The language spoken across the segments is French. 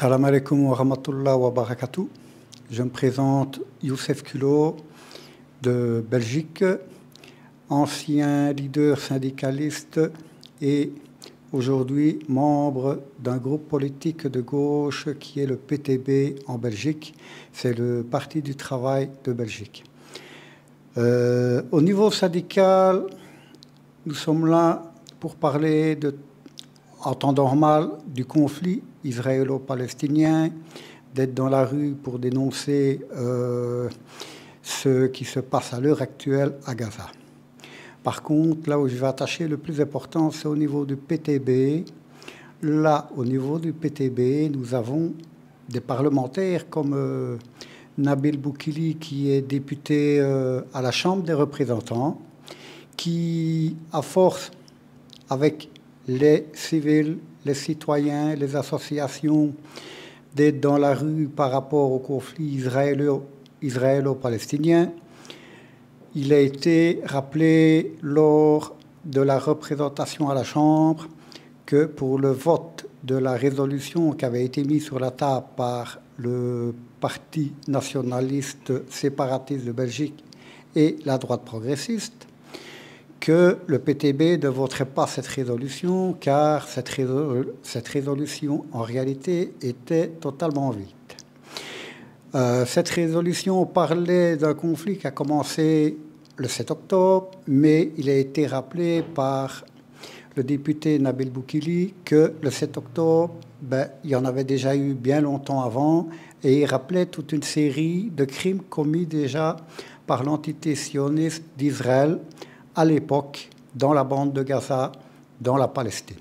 Salam alaikum wa rahmatullah wa barakatuh. Je me présente Youssef Culot de Belgique, ancien leader syndicaliste et aujourd'hui membre d'un groupe politique de gauche qui est le PTB en Belgique. C'est le Parti du Travail de Belgique. Au niveau syndical, nous sommes là pour parler en temps normal du conflit israélo-palestinien, d'être dans la rue pour dénoncer ce qui se passe à l'heure actuelle à Gaza. Par contre, là où je vais attacher le plus important, c'est au niveau du PTB. Là, au niveau du PTB, nous avons des parlementaires comme Nabil Boukili, qui est député à la Chambre des représentants, qui, à force, avec les civils, les citoyens, les associations, d'être dans la rue par rapport au conflit israélo-palestinien, il a été rappelé lors de la représentation à la Chambre que pour le vote de la résolution qui avait été mise sur la table par le Parti nationaliste séparatiste de Belgique et la droite progressiste, que le PTB ne voterait pas cette résolution car cette résolution en réalité était totalement vide. Cette résolution parlait d'un conflit qui a commencé le 7 octobre, mais il a été rappelé par le député Nabil Boukili que le 7 octobre, il y en avait déjà eu bien longtemps avant, et il rappelait toute une série de crimes commis déjà par l'entité sioniste d'Israël à l'époque dans la bande de Gaza, dans la Palestine.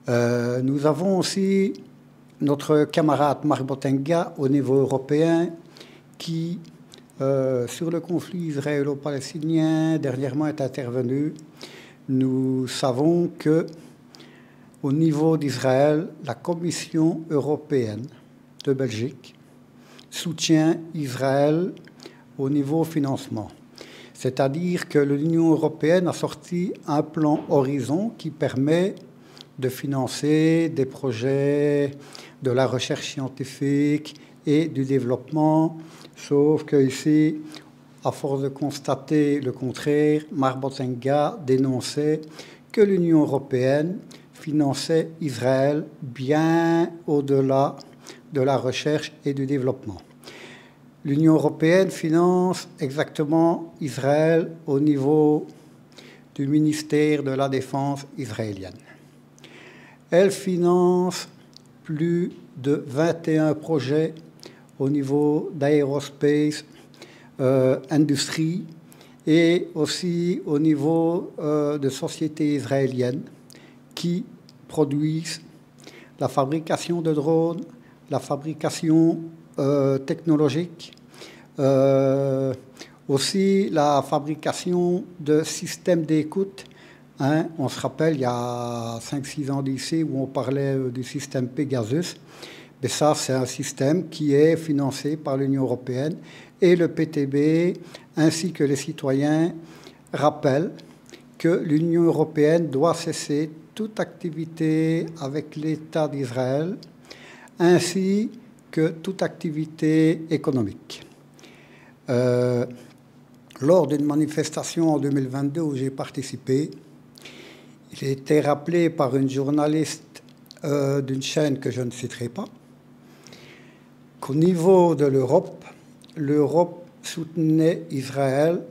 Nous avons aussi notre camarade Marc Botenga au niveau européen qui, sur le conflit israélo-palestinien, dernièrement est intervenu. Nous savons que au niveau d'Israël, la Commission européenne de Belgique soutient Israël au niveau financement. C'est-à-dire que l'Union européenne a sorti un plan Horizon qui permet de financer des projets de la recherche scientifique et du développement, sauf qu'ici, à force de constater le contraire, Marc Botenga dénonçait que l'Union européenne finançait Israël bien au-delà de la recherche et du développement. L'Union européenne finance exactement Israël au niveau du ministère de la Défense israélienne. Elle finance plus de 21 projets au niveau d'aérospace, industrie et aussi au niveau de sociétés israéliennes qui produisent la fabrication de drones, la fabrication technologique, aussi la fabrication de systèmes d'écoute. On se rappelle, il y a 5-6 ans d'ici, où on parlait du système Pegasus. Mais ça, c'est un système qui est financé par l'Union européenne. Et le PTB, ainsi que les citoyens, rappellent que l'Union européenne doit cesser toute activité avec l'État d'Israël, ainsi que toute activité économique. Lors d'une manifestation en 2022 où j'ai participé, il a été rappelé par une journaliste d'une chaîne que je ne citerai pas, qu'au niveau de l'Europe soutenait Israël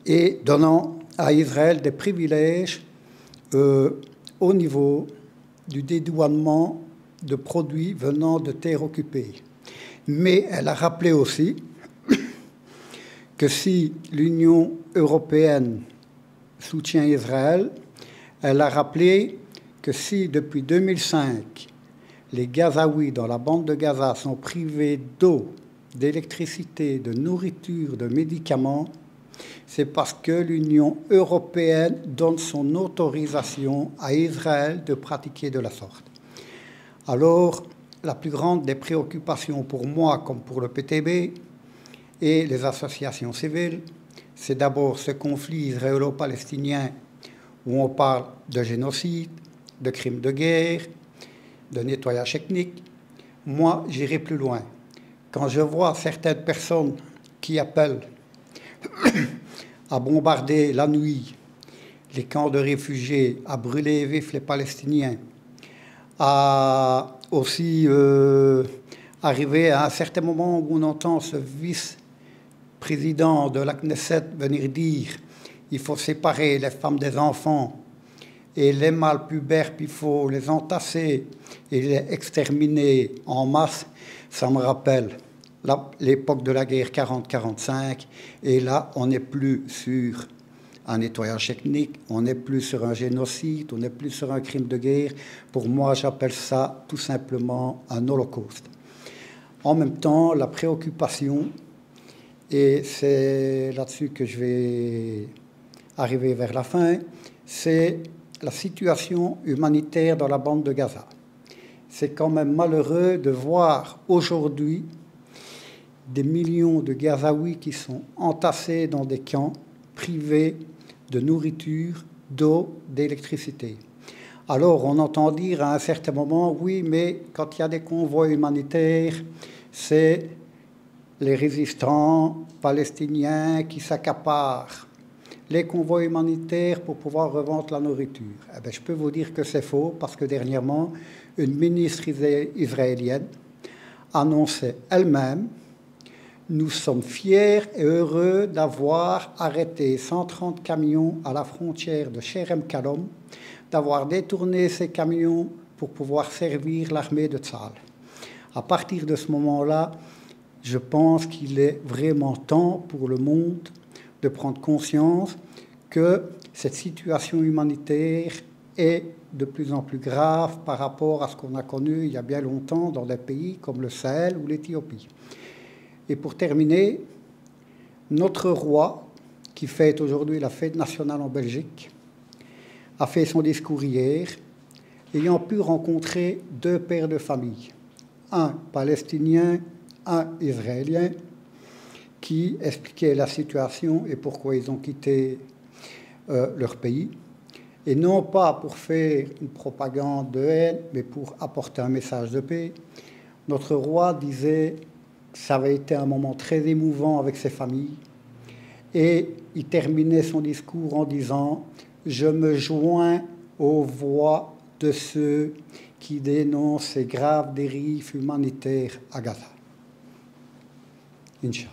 et donnant à Israël des privilèges au niveau du dédouanement de produits venant de terres occupées. Mais elle a rappelé aussi que si l'Union européenne soutient Israël, elle a rappelé que si depuis 2005, les Gazaouis dans la bande de Gaza sont privés d'eau, d'électricité, de nourriture, de médicaments, c'est parce que l'Union européenne donne son autorisation à Israël de pratiquer de la sorte. Alors, la plus grande des préoccupations pour moi, comme pour le PTB et les associations civiles, c'est d'abord ce conflit israélo-palestinien où on parle de génocide, de crimes de guerre, de nettoyage ethnique. Moi, j'irai plus loin. Quand je vois certaines personnes qui appellent à bombarder la nuit les camps de réfugiés, à brûler vifs les Palestiniens, à aussi arriver à un certain moment où on entend ce vice-président de la Knesset venir dire il faut séparer les femmes des enfants et les mâles pubères, puis il faut les entasser et les exterminer en masse, ça me rappelle l'époque de la guerre 40-45. Et là, on n'est plus sur un nettoyage ethnique, on n'est plus sur un génocide, on n'est plus sur un crime de guerre. Pour moi, j'appelle ça tout simplement un holocauste. En même temps, la préoccupation, et c'est là-dessus que je vais arriver vers la fin, c'est la situation humanitaire dans la bande de Gaza. C'est quand même malheureux de voir aujourd'hui des millions de Gazaouis qui sont entassés dans des camps, privés de nourriture, d'eau, d'électricité. Alors on entend dire à un certain moment, oui, mais quand il y a des convois humanitaires, c'est les résistants palestiniens qui s'accaparent les convois humanitaires pour pouvoir revendre la nourriture. Eh bien, je peux vous dire que c'est faux, parce que dernièrement, une ministre israélienne annonçait elle-même: nous sommes fiers et heureux d'avoir arrêté 130 camions à la frontière de Sherem Kalom, d'avoir détourné ces camions pour pouvoir servir l'armée de Tzahal. À partir de ce moment-là, je pense qu'il est vraiment temps pour le monde de prendre conscience que cette situation humanitaire est de plus en plus grave par rapport à ce qu'on a connu il y a bien longtemps dans des pays comme le Sahel ou l'Éthiopie. Et pour terminer, notre roi, qui fête aujourd'hui la fête nationale en Belgique, a fait son discours hier, ayant pu rencontrer deux pères de famille, un palestinien, un israélien, qui expliquaient la situation et pourquoi ils ont quitté leur pays. Et non pas pour faire une propagande de haine, mais pour apporter un message de paix. Notre roi disait que ça avait été un moment très émouvant avec ses familles. Et il terminait son discours en disant « Je me joins aux voix de ceux qui dénoncent ces graves dérives humanitaires à Gaza. » Inch'Allah.